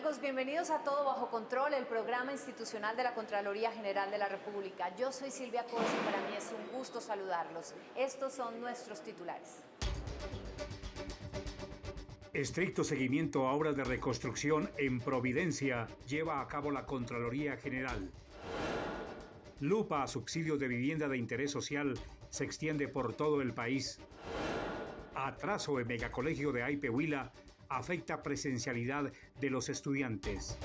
amigos? Bienvenidos a Todo Bajo Control, el programa institucional de la Contraloría General de la República. Yo soy Silvia Corsi y para mí es un gusto saludarlos. Estos son nuestros titulares. Estricto seguimiento a obras de reconstrucción en Providencia lleva a cabo la Contraloría General. Lupa a subsidios de vivienda de interés social se extiende por todo el país. Atraso en megacolegio de Aipe Huila afecta presencialidad de los estudiantes.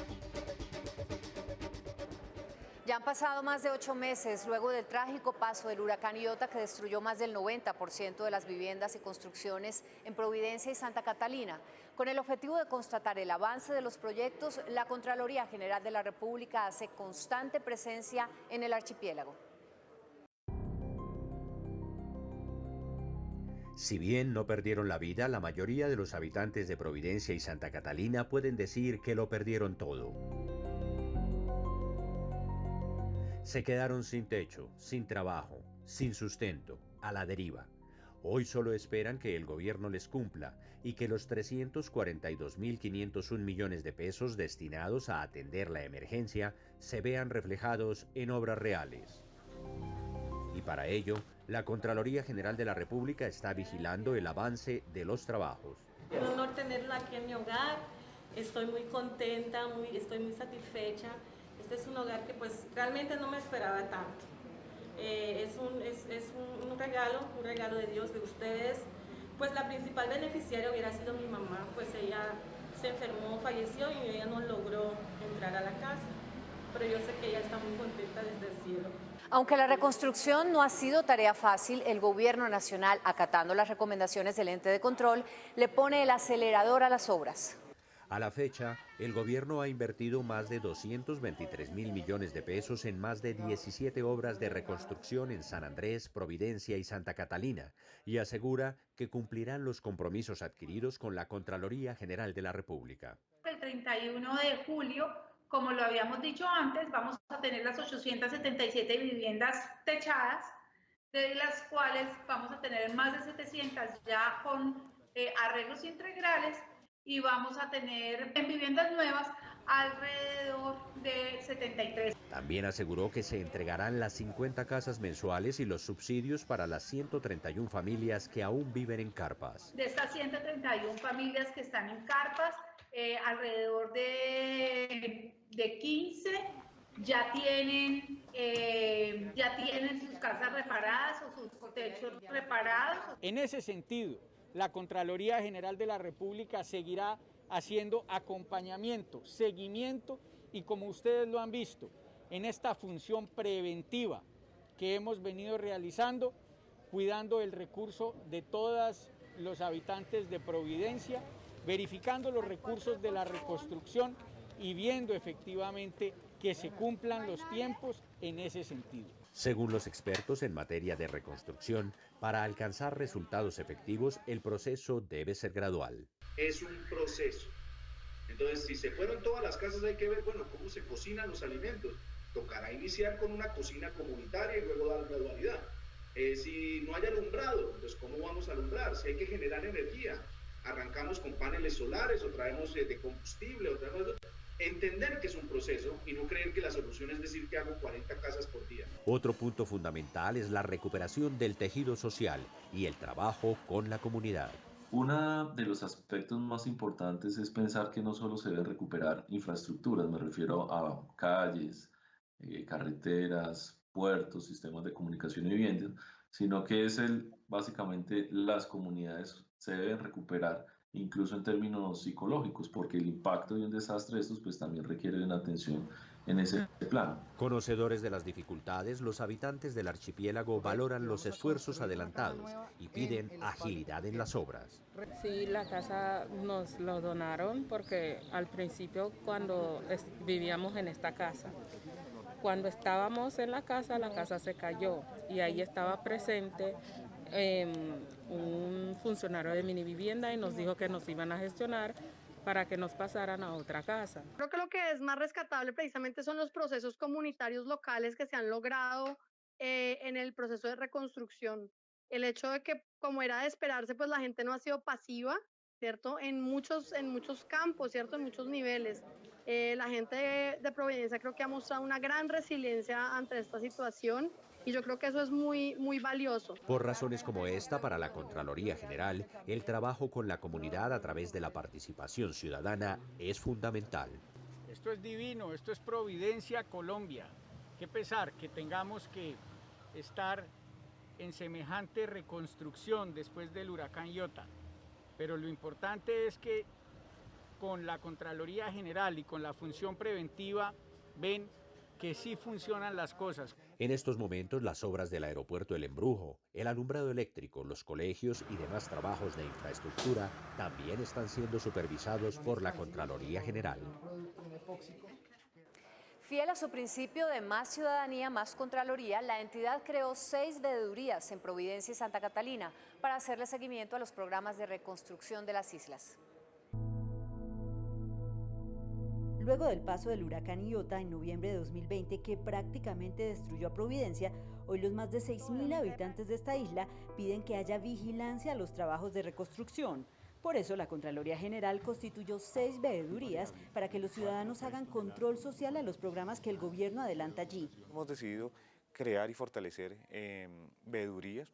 Ya han pasado más de 8 meses luego del trágico paso del huracán Iota que destruyó más del 90% de las viviendas y construcciones en Providencia y Santa Catalina. Con el objetivo de constatar el avance de los proyectos, la Contraloría General de la República hace constante presencia en el archipiélago. Si bien no perdieron la vida, la mayoría de los habitantes de Providencia y Santa Catalina pueden decir que lo perdieron todo. Se quedaron sin techo, sin trabajo, sin sustento, a la deriva. Hoy solo esperan que el gobierno les cumpla y que los 342.501 millones de pesos destinados a atender la emergencia se vean reflejados en obras reales. Y para ello, la Contraloría General de la República está vigilando el avance de los trabajos. Es un honor tenerla aquí en mi hogar. Estoy muy contenta, estoy muy satisfecha. Este es un hogar que pues realmente no me esperaba tanto. Es un regalo de Dios, de ustedes. Pues la principal beneficiaria hubiera sido mi mamá, pues ella se enfermó, falleció y ella no logró entrar a la casa. Pero yo sé que ella está muy contenta desde el cielo. Aunque la reconstrucción no ha sido tarea fácil, el Gobierno Nacional, acatando las recomendaciones del ente de control, le pone el acelerador a las obras. A la fecha, el gobierno ha invertido más de 223.000 millones de pesos en más de 17 obras de reconstrucción en San Andrés, Providencia y Santa Catalina, y asegura que cumplirán los compromisos adquiridos con la Contraloría General de la República. El 31 de julio, como lo habíamos dicho antes, vamos a tener las 877 viviendas techadas, de las cuales vamos a tener más de 700 ya con arreglos integrales, y vamos a tener en viviendas nuevas alrededor de 73. También aseguró que se entregarán las 50 casas mensuales y los subsidios para las 131 familias que aún viven en carpas. De estas 131 familias que están en carpas, alrededor de 15 ya tienen sus casas reparadas o sus techos reparados. En ese sentido, la Contraloría General de la República seguirá haciendo acompañamiento, seguimiento y, como ustedes lo han visto, en esta función preventiva que hemos venido realizando, cuidando el recurso de todos los habitantes de Providencia, verificando los recursos de la reconstrucción y viendo efectivamente que se cumplan los tiempos en ese sentido. Según los expertos en materia de reconstrucción, para alcanzar resultados efectivos, el proceso debe ser gradual. Es un proceso. Entonces, si se fueron todas las casas, hay que ver, bueno, cómo se cocinan los alimentos. Tocará iniciar con una cocina comunitaria y luego dar gradualidad. Si no hay alumbrado, pues ¿cómo vamos a alumbrar? Si hay que generar energía, arrancamos con paneles solares o traemos de combustible o traemos... Entender que es un proceso y no creer que la solución es decir que hago 40 casas por día. Otro punto fundamental es la recuperación del tejido social y el trabajo con la comunidad. Uno de los aspectos más importantes es pensar que no solo se debe recuperar infraestructuras, me refiero a calles, carreteras, puertos, sistemas de comunicación y viviendas, sino que básicamente las comunidades se deben recuperar, incluso en términos psicológicos, porque el impacto de un desastre de estos pues también requiere de una atención en ese plano. Conocedores de las dificultades, los habitantes del archipiélago valoran los esfuerzos adelantados y piden agilidad en las obras. Sí, la casa nos lo donaron porque al principio cuando vivíamos en esta casa, cuando estábamos en la casa se cayó y ahí estaba presente un funcionario de Minivivienda y nos dijo que nos iban a gestionar para que nos pasaran a otra casa. Creo que lo que es más rescatable precisamente son los procesos comunitarios locales que se han logrado en el proceso de reconstrucción. El hecho de que, como era de esperarse, pues la gente no ha sido pasiva, ¿cierto? En muchos campos, ¿cierto? En muchos niveles. La gente de Providencia creo que ha mostrado una gran resiliencia ante esta situación y yo creo que eso es muy, muy valioso. Por razones como esta, para la Contraloría General, el trabajo con la comunidad a través de la participación ciudadana es fundamental. Esto es divino, esto es Providencia, Colombia. Qué pesar que tengamos que estar en semejante reconstrucción después del huracán Iota. Pero lo importante es que con la Contraloría General y con la función preventiva ven que sí funcionan las cosas. En estos momentos, las obras del aeropuerto El Embrujo, el alumbrado eléctrico, los colegios y demás trabajos de infraestructura también están siendo supervisados por la Contraloría General. Fiel a su principio de más ciudadanía, más Contraloría, la entidad creó 6 veedurías en Providencia y Santa Catalina para hacerle seguimiento a los programas de reconstrucción de las islas. Luego del paso del huracán Iota en noviembre de 2020, que prácticamente destruyó a Providencia, hoy los más de 6.000 habitantes de esta isla piden que haya vigilancia a los trabajos de reconstrucción. Por eso, la Contraloría General constituyó 6 veedurías para que los ciudadanos hagan control social a los programas que el gobierno adelanta allí. Hemos decidido crear y fortalecer veedurías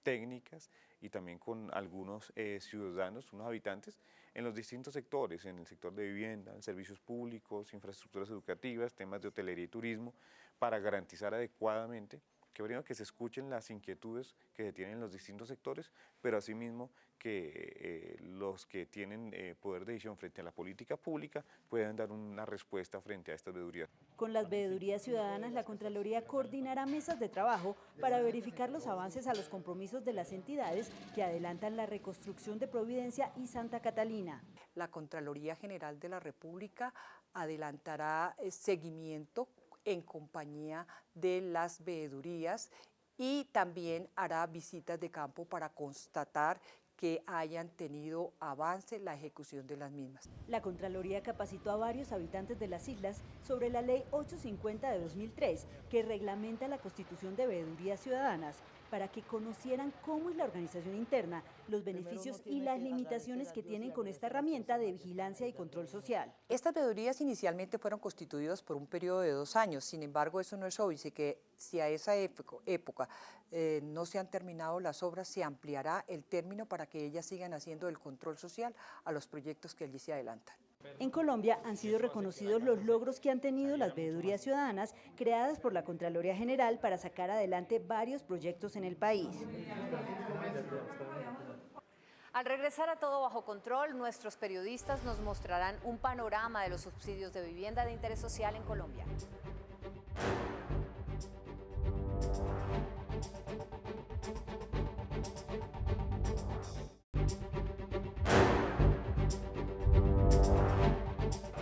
técnicas y también con algunos ciudadanos, unos habitantes, en los distintos sectores, en el sector de vivienda, en servicios públicos, infraestructuras educativas, temas de hotelería y turismo, para garantizar adecuadamente que primero que se escuchen las inquietudes que se tienen en los distintos sectores, pero asimismo que los que tienen poder de decisión frente a la política pública puedan dar una respuesta frente a estas veedurías. Con las veedurías ciudadanas, la Contraloría coordinará mesas de trabajo para verificar los avances a los compromisos de las entidades que adelantan la reconstrucción de Providencia y Santa Catalina. La Contraloría General de la República adelantará seguimiento en compañía de las veedurías y también hará visitas de campo para constatar que hayan tenido avance en la ejecución de las mismas. La Contraloría capacitó a varios habitantes de las islas sobre la Ley 850 de 2003, que reglamenta la constitución de veedurías ciudadanas, para que conocieran cómo es la organización interna, los beneficios y las limitaciones que tienen con esta herramienta de vigilancia y control social. Estas veedurías inicialmente fueron constituidas por un periodo de 2 años, sin embargo eso no es obvio, y que si a esa época no se han terminado las obras, se ampliará el término para que ellas sigan haciendo el control social a los proyectos que allí se adelantan. En Colombia han sido reconocidos los logros que han tenido las veedurías ciudadanas creadas por la Contraloría General para sacar adelante varios proyectos en el país. Al regresar a Todo Bajo Control, nuestros periodistas nos mostrarán un panorama de los subsidios de vivienda de interés social en Colombia.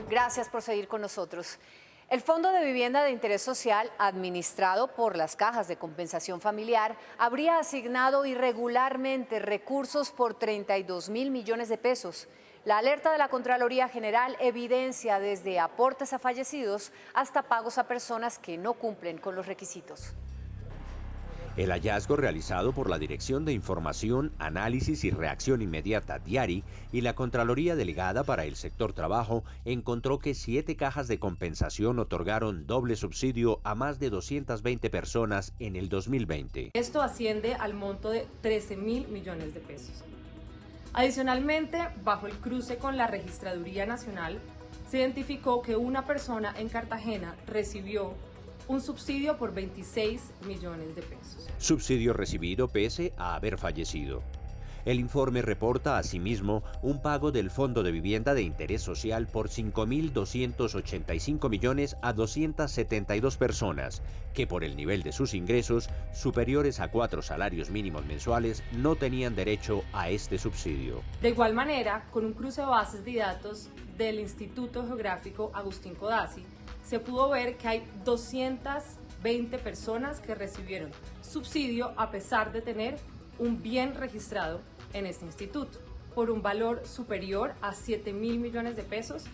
Gracias por seguir con nosotros. El Fondo de Vivienda de Interés Social, administrado por las Cajas de Compensación Familiar, habría asignado irregularmente recursos por 32.000 millones de pesos. La alerta de la Contraloría General evidencia desde aportes a fallecidos hasta pagos a personas que no cumplen con los requisitos. El hallazgo realizado por la Dirección de Información, Análisis y Reacción Inmediata, DIARI, y la Contraloría Delegada para el Sector Trabajo encontró que 7 cajas de compensación otorgaron doble subsidio a más de 220 personas en el 2020. Esto asciende al monto de 13.000 millones de pesos. Adicionalmente, bajo el cruce con la Registraduría Nacional, se identificó que una persona en Cartagena recibió un subsidio por 26 millones de pesos. Subsidio recibido pese a haber fallecido. El informe reporta asimismo un pago del Fondo de Vivienda de Interés Social por 5.285 millones a 272 personas, que por el nivel de sus ingresos, superiores a 4 salarios mínimos mensuales, no tenían derecho a este subsidio. De igual manera, con un cruce de bases de datos del Instituto Geográfico Agustín Codazzi, se pudo ver que hay 220 personas que recibieron subsidio a pesar de tener un bien registrado en este instituto por un valor superior a 7.000 millones de pesos,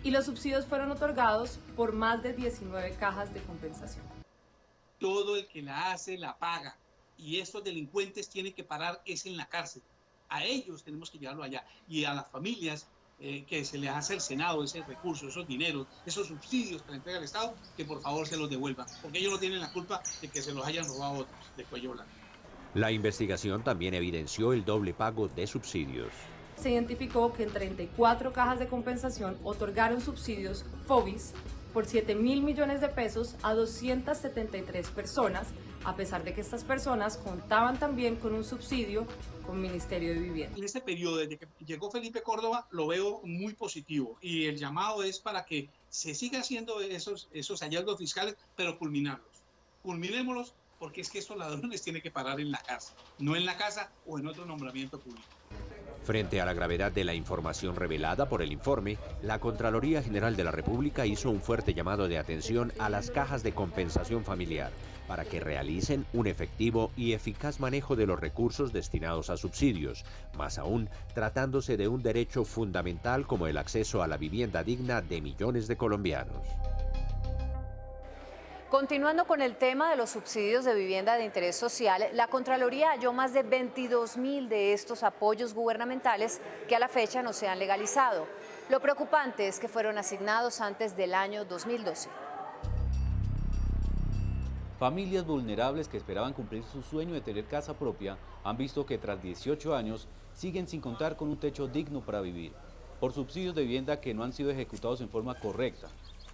y los subsidios fueron otorgados por más de 19 cajas de compensación. Todo el que la hace la paga, y estos delincuentes tienen que parar es en la cárcel. A ellos tenemos que llevarlo allá, y a las familias que se les hace al Senado ese recurso, esos dineros, esos subsidios que le entrega el Estado, que por favor se los devuelvan, porque ellos no tienen la culpa de que se los hayan robado otros de cuello blanco. La investigación también evidenció el doble pago de subsidios. Se identificó que en 34 cajas de compensación otorgaron subsidios FOBIS por 7.000 millones de pesos a 273 personas, a pesar de que estas personas contaban también con un subsidio con Ministerio de Vivienda. En este periodo, desde que llegó Felipe Córdoba, lo veo muy positivo y el llamado es para que se siga haciendo esos hallazgos fiscales, pero culminarlos. Culminémoslos, porque es que estos ladrones tienen que parar en la casa, no en la casa o en otro nombramiento público. Frente a la gravedad de la información revelada por el informe, la Contraloría General de la República hizo un fuerte llamado de atención a las cajas de compensación familiar para que realicen un efectivo y eficaz manejo de los recursos destinados a subsidios, más aún tratándose de un derecho fundamental como el acceso a la vivienda digna de millones de colombianos. Continuando con el tema de los subsidios de vivienda de interés social, la Contraloría halló más de 22.000 de estos apoyos gubernamentales que a la fecha no se han legalizado. Lo preocupante es que fueron asignados antes del año 2012. Familias vulnerables que esperaban cumplir su sueño de tener casa propia han visto que tras 18 años siguen sin contar con un techo digno para vivir, por subsidios de vivienda que no han sido ejecutados en forma correcta.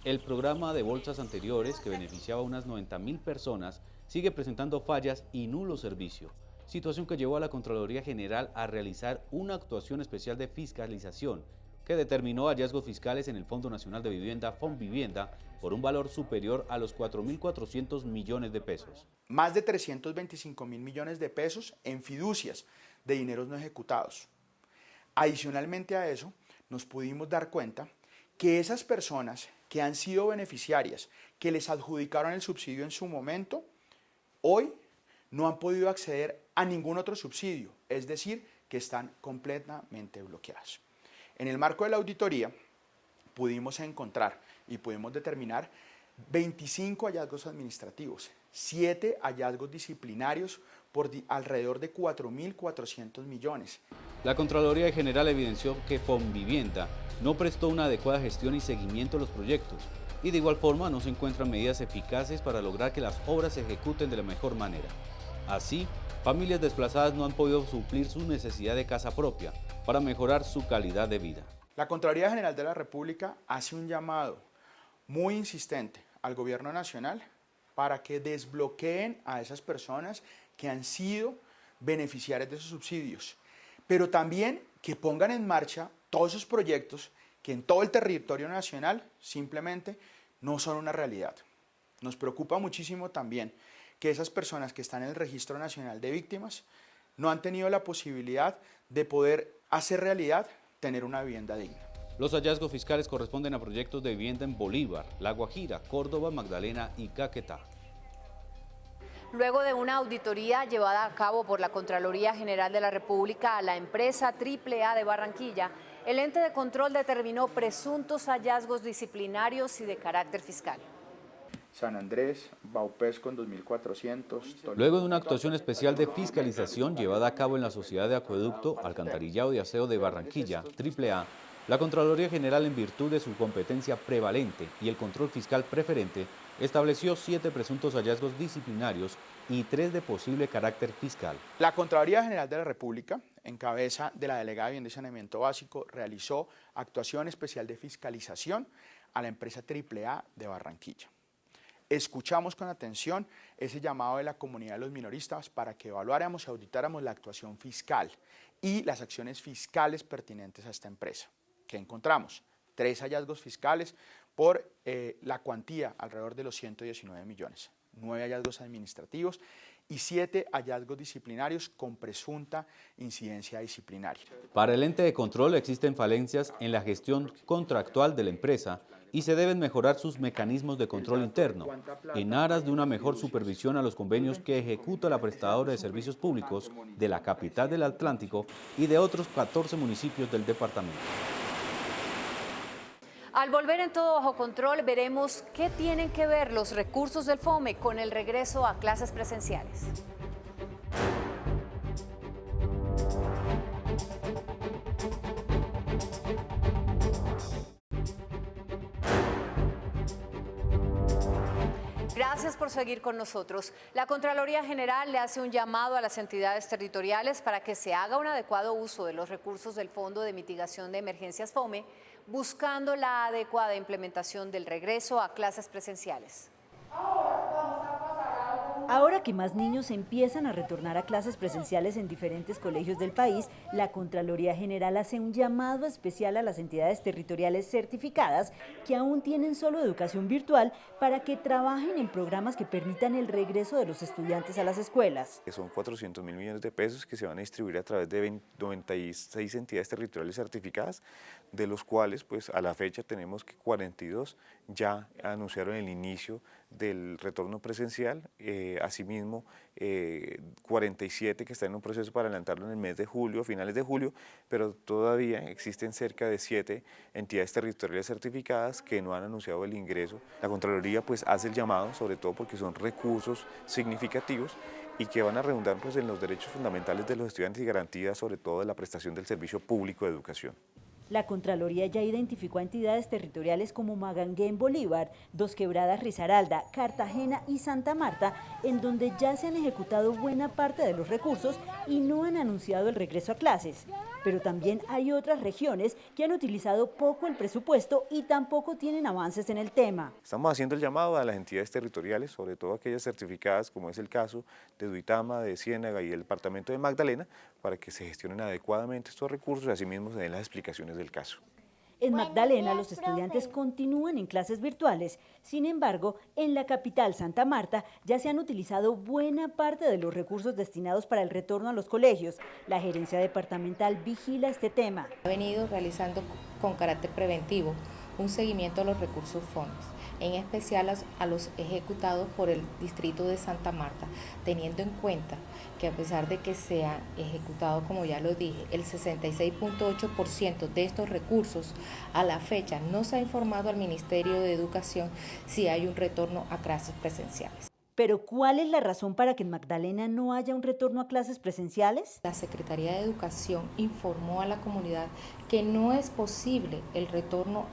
El programa de bolsas anteriores, que beneficiaba a unas 90.000 personas, sigue presentando fallas y nulo servicio, situación que llevó a la Contraloría General a realizar una actuación especial de fiscalización que determinó hallazgos fiscales en el Fondo Nacional de Vivienda, Fonvivienda, por un valor superior a los 4.400 millones de pesos. Más de 325.000 millones de pesos en fiducias de dineros no ejecutados. Adicionalmente a eso, nos pudimos dar cuenta que esas personas que han sido beneficiarias, que les adjudicaron el subsidio en su momento, hoy no han podido acceder a ningún otro subsidio, es decir, que están completamente bloqueadas. En el marco de la auditoría pudimos encontrar y pudimos determinar 25 hallazgos administrativos, 7 hallazgos disciplinarios por alrededor de 4.400 millones. La Contraloría General evidenció que Fonvivienda no prestó una adecuada gestión y seguimiento a los proyectos y de igual forma no se encuentran medidas eficaces para lograr que las obras se ejecuten de la mejor manera. Así, familias desplazadas no han podido suplir su necesidad de casa propia para mejorar su calidad de vida. La Contraloría General de la República hace un llamado muy insistente al Gobierno Nacional para que desbloqueen a esas personas que han sido beneficiarias de esos subsidios, pero también que pongan en marcha todos esos proyectos que en todo el territorio nacional simplemente no son una realidad. Nos preocupa muchísimo también que esas personas que están en el Registro Nacional de Víctimas no han tenido la posibilidad de poder hacer realidad tener una vivienda digna. Los hallazgos fiscales corresponden a proyectos de vivienda en Bolívar, La Guajira, Córdoba, Magdalena y Caquetá. Luego de una auditoría llevada a cabo por la Contraloría General de la República a la empresa AAA de Barranquilla, el ente de control determinó presuntos hallazgos disciplinarios y de carácter fiscal. San Andrés, Baupés con 2.400. Luego de una actuación especial de fiscalización llevada a cabo en la Sociedad de Acueducto, Alcantarillado y Aseo de Barranquilla, AAA, la Contraloría General, en virtud de su competencia prevalente y el control fiscal preferente, estableció 7 presuntos hallazgos disciplinarios y 3 de posible carácter fiscal. La Contraloría General de la República, en cabeza de la delegada de Vivienda y Saneamiento Básico, realizó actuación especial de fiscalización a la empresa AAA de Barranquilla. Escuchamos con atención ese llamado de la comunidad de los minoristas para que evaluáramos y auditáramos la actuación fiscal y las acciones fiscales pertinentes a esta empresa. ¿Qué encontramos? 3 hallazgos fiscales por la cuantía alrededor de los 119 millones, 9 hallazgos administrativos y 7 hallazgos disciplinarios con presunta incidencia disciplinaria. Para el ente de control existen falencias en la gestión contractual de la empresa y se deben mejorar sus mecanismos de control interno, en aras de una mejor supervisión a los convenios que ejecuta la prestadora de servicios públicos de la capital del Atlántico y de otros 14 municipios del departamento. Al volver en Todo Bajo Control, veremos qué tienen que ver los recursos del FOME con el regreso a clases presenciales. Gracias por seguir con nosotros. La Contraloría General le hace un llamado a las entidades territoriales para que se haga un adecuado uso de los recursos del Fondo de Mitigación de Emergencias FOME, buscando la adecuada implementación del regreso a clases presenciales. Ahora que más niños empiezan a retornar a clases presenciales en diferentes colegios del país, la Contraloría General hace un llamado especial a las entidades territoriales certificadas que aún tienen solo educación virtual para que trabajen en programas que permitan el regreso de los estudiantes a las escuelas. Son 400.000 millones de pesos que se van a distribuir a través de 96 entidades territoriales certificadas, de los cuales pues a la fecha tenemos que 42 ya anunciaron el inicio del retorno presencial, asimismo 47 que están en un proceso para adelantarlo en el mes de julio, finales de julio, pero todavía existen cerca de 7 entidades territoriales certificadas que no han anunciado el ingreso. La Contraloría pues hace el llamado, sobre todo porque son recursos significativos y que van a redundar pues en los derechos fundamentales de los estudiantes y garantías sobre todo de la prestación del servicio público de educación. La Contraloría ya identificó a entidades territoriales como Magangué en Bolívar, Dos Quebradas, Risaralda, Cartagena y Santa Marta, en donde ya se han ejecutado buena parte de los recursos y no han anunciado el regreso a clases. Pero también hay otras regiones que han utilizado poco el presupuesto y tampoco tienen avances en el tema. Estamos haciendo el llamado a las entidades territoriales, sobre todo aquellas certificadas, como es el caso de Duitama, de Ciénaga y el departamento de Magdalena, para que se gestionen adecuadamente estos recursos y asimismo se den las explicaciones del caso. En Magdalena, los estudiantes continúan en clases virtuales. Sin embargo, en la capital, Santa Marta, ya se han utilizado buena parte de los recursos destinados para el retorno a los colegios. La gerencia departamental vigila este tema. Ha venido realizando con carácter preventivo un seguimiento a los recursos FOME, en especial a los ejecutados por el distrito de Santa Marta, teniendo en cuenta que a pesar de que se ha ejecutado, como ya lo dije, el 66.8% de estos recursos, a la fecha no se ha informado al Ministerio de Educación si hay un retorno a clases presenciales. ¿Pero cuál es la razón para que en Magdalena no haya un retorno a clases presenciales? La Secretaría de Educación informó a la comunidad que no es posible el retorno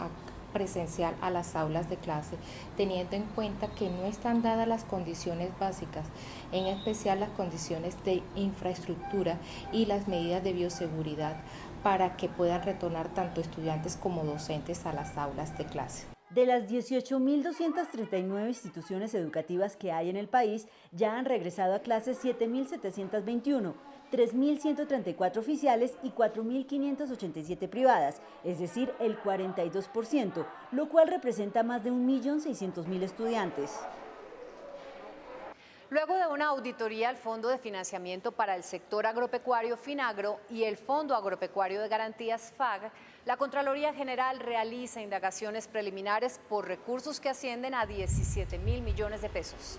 presencial a las aulas de clase, teniendo en cuenta que no están dadas las condiciones básicas, en especial las condiciones de infraestructura y las medidas de bioseguridad para que puedan retornar tanto estudiantes como docentes a las aulas de clase. De las 18.239 instituciones educativas que hay en el país, ya han regresado a clases 7.721, 3.134 oficiales y 4.587 privadas, es decir, el 42%, lo cual representa más de 1.600.000 estudiantes. Luego de una auditoría al Fondo de Financiamiento para el Sector Agropecuario FINAGRO y el Fondo Agropecuario de Garantías FAG, la Contraloría General realiza indagaciones preliminares por recursos que ascienden a 17.000 millones de pesos.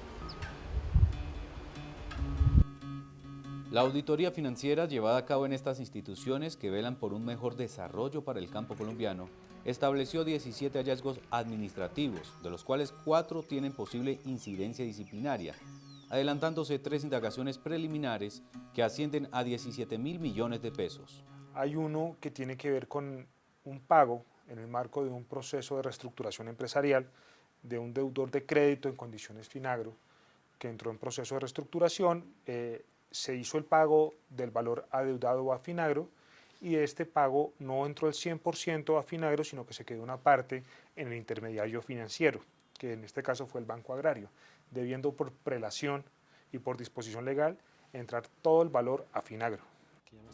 La auditoría financiera llevada a cabo en estas instituciones que velan por un mejor desarrollo para el campo colombiano estableció 17 hallazgos administrativos, de los cuales 4 tienen posible incidencia disciplinaria, adelantándose 3 indagaciones preliminares que ascienden a 17.000 millones de pesos. Hay uno que tiene que ver con un pago en el marco de un proceso de reestructuración empresarial de un deudor de crédito en condiciones FINAGRO que entró en proceso de reestructuración. Se hizo el pago del valor adeudado a FINAGRO y este pago no entró el 100% a FINAGRO, sino que se quedó una parte en el intermediario financiero, que en este caso fue el Banco Agrario, debiendo por prelación y por disposición legal entrar todo el valor a FINAGRO.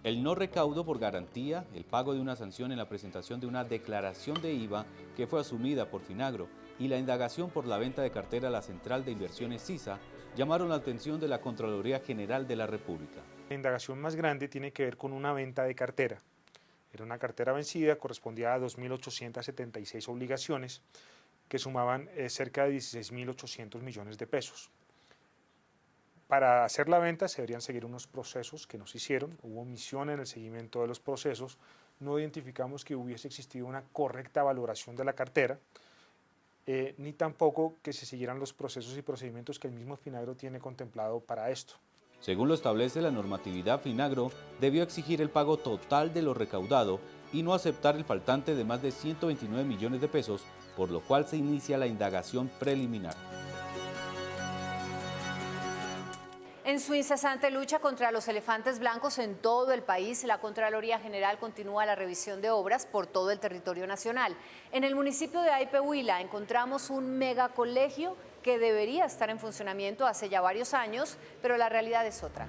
El no recaudo por garantía, el pago de una sanción en la presentación de una declaración de IVA que fue asumida por FINAGRO y la indagación por la venta de cartera a la Central de Inversiones CISA llamaron la atención de la Contraloría General de la República. La indagación más grande tiene que ver con una venta de cartera. Era una cartera vencida, correspondía a 2.876 obligaciones que sumaban cerca de 16.800 millones de pesos. Para hacer la venta se deberían seguir unos procesos que no se hicieron, hubo omisión en el seguimiento de los procesos, no identificamos que hubiese existido una correcta valoración de la cartera, ni tampoco que se siguieran los procesos y procedimientos que el mismo FINAGRO tiene contemplado para esto. Según lo establece la normatividad, FINAGRO debió exigir el pago total de lo recaudado y no aceptar el faltante de más de 129 millones de pesos, por lo cual se inicia la indagación preliminar. En su incesante lucha contra los elefantes blancos en todo el país, la Contraloría General continúa la revisión de obras por todo el territorio nacional. En el municipio de Aipe, Huila, encontramos un megacolegio que debería estar en funcionamiento hace ya varios años, pero la realidad es otra.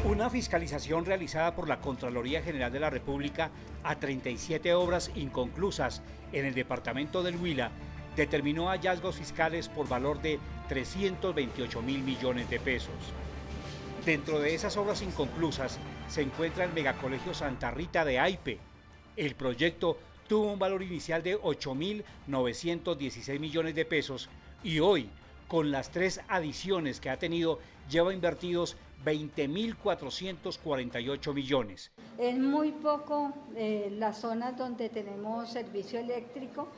Una fiscalización realizada por la Contraloría General de la República a 37 obras inconclusas en el departamento del Huila determinó hallazgos fiscales por valor de 328.000 millones de pesos. Dentro de esas obras inconclusas se encuentra el megacolegio Santa Rita de Aipe. El proyecto tuvo un valor inicial de 8.916 millones de pesos y hoy, con las 3 adiciones que ha tenido, lleva invertidos 20.448 millones. Es muy poco las zonas donde tenemos servicio eléctrico.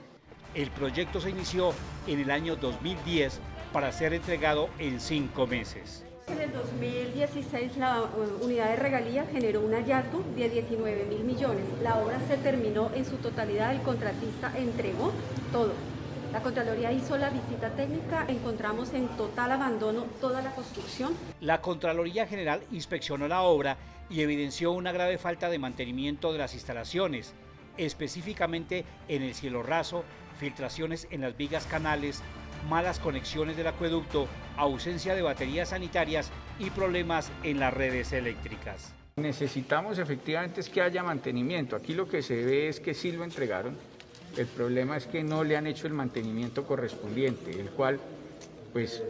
El proyecto se inició en el año 2010 para ser entregado en 5 meses. En el 2016 la unidad de regalía generó un hallazgo de 19.000 millones. La obra se terminó en su totalidad, el contratista entregó todo. La Contraloría hizo la visita técnica, encontramos en total abandono toda la construcción. La Contraloría General inspeccionó la obra y evidenció una grave falta de mantenimiento de las instalaciones, específicamente en el cielo raso, filtraciones en las vigas canales, malas conexiones del acueducto, ausencia de baterías sanitarias y problemas en las redes eléctricas. Necesitamos efectivamente es que haya mantenimiento. Aquí lo que se ve es que sí lo entregaron. El problema es que no le han hecho el mantenimiento correspondiente, el cual pues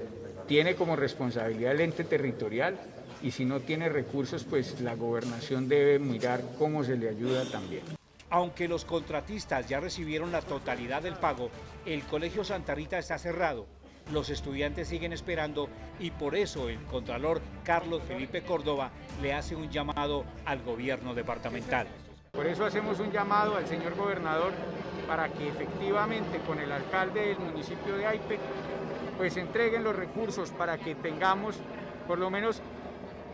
tiene como responsabilidad el ente territorial y si no tiene recursos pues la gobernación debe mirar cómo se le ayuda también. Aunque los contratistas ya recibieron la totalidad del pago, el Colegio Santa Rita está cerrado. Los estudiantes siguen esperando y por eso el Contralor Carlos Felipe Córdoba le hace un llamado al gobierno departamental. Por eso hacemos un llamado al señor gobernador para que efectivamente con el alcalde del municipio de Aipe pues entreguen los recursos para que tengamos por lo menos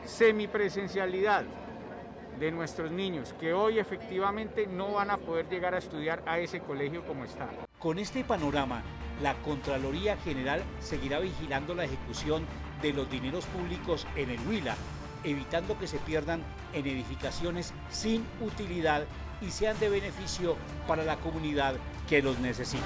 semipresencialidad de nuestros niños, que hoy efectivamente no van a poder llegar a estudiar a ese colegio como está. Con este panorama, la Contraloría General seguirá vigilando la ejecución de los dineros públicos en el Huila, evitando que se pierdan en edificaciones sin utilidad y sean de beneficio para la comunidad que los necesita.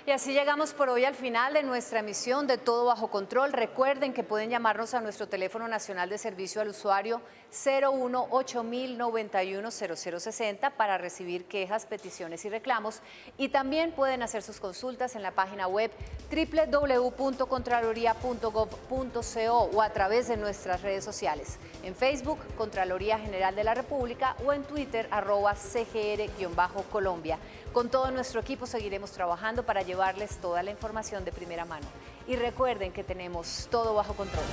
Y así llegamos por hoy al final de nuestra emisión de Todo Bajo Control. Recuerden que pueden llamarnos a nuestro teléfono nacional de servicio al usuario 018-091-0060 para recibir quejas, peticiones y reclamos. Y también pueden hacer sus consultas en la página web www.contraloría.gov.co o a través de nuestras redes sociales. En Facebook, Contraloría General de la República o en Twitter, @CGR-Colombia. Con todo nuestro equipo seguiremos trabajando para llevarles toda la información de primera mano. Y recuerden que tenemos todo bajo control.